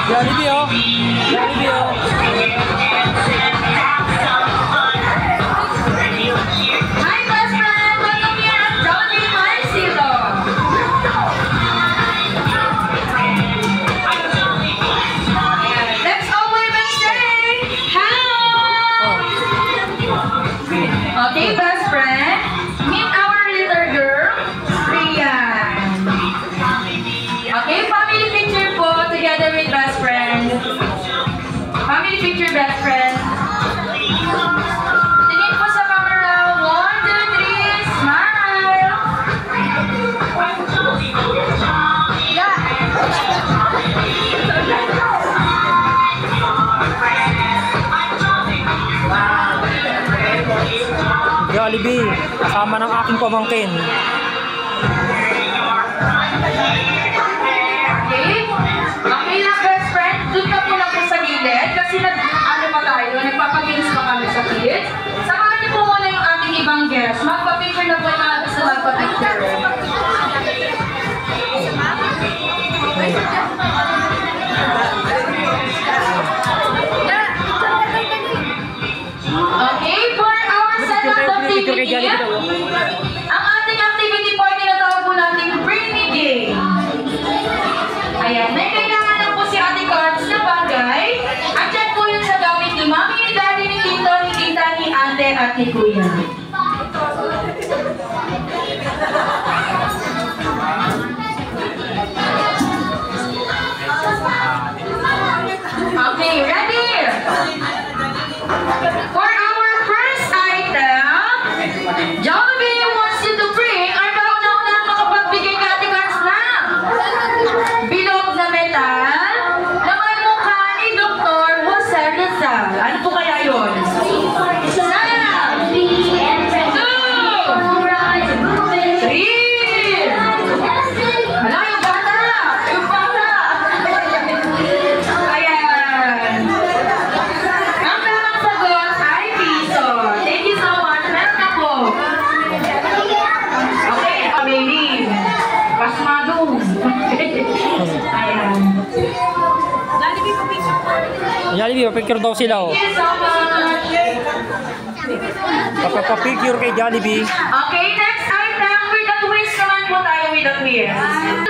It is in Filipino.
Jollibee oh. Jollibee oh. Hi best friend, welcome here at Jollibee Maisilo. Let's all wave and say hello. Okay best friend, meet our little girl, Rian. Okay, family picture po together with best friend. Family picture best friend. Tingin po sa camera. 1, 2, 3, smile. Jollibee, kasama ng aking pamangkin. Okay lang best friend, doon ka po lang po sa gilid kasi nagpapagames pa kami sa kids. Samahan niyo po muna yung ating ibang guests. Magpa-picture na po yung mga gusto magpa-picture. Okay, for our second activity, ang ating activity po ay tinatawag po natin Brainy Game. Ayan, may kailangan lang po si Ate Cards na bagay. Andyan po yun sa gamit ni Mami, ni Daddy, ni Tito, ni Tita, ni Ate, at ni Kuya. Okay, ready? For our first item, Jollibee wants you to bring our kauna-una makapagbigay ka Ate Cards na bilog na metal na may mukha ni Dr. Jose Rizal. Ano po kaya yun? Isa, 2, 3. Hala, yung bata! Yung bata! Ayan. Ang tamang sagot ay piso. Thank you so much. Meron na po. Okay, baby. Pasmadong. Ayan. Jollibee, papicture daw sila oh. Thank you so much. Papapicture kay Jollibee. Okay, next item. With the twist naman po tayo with the twist.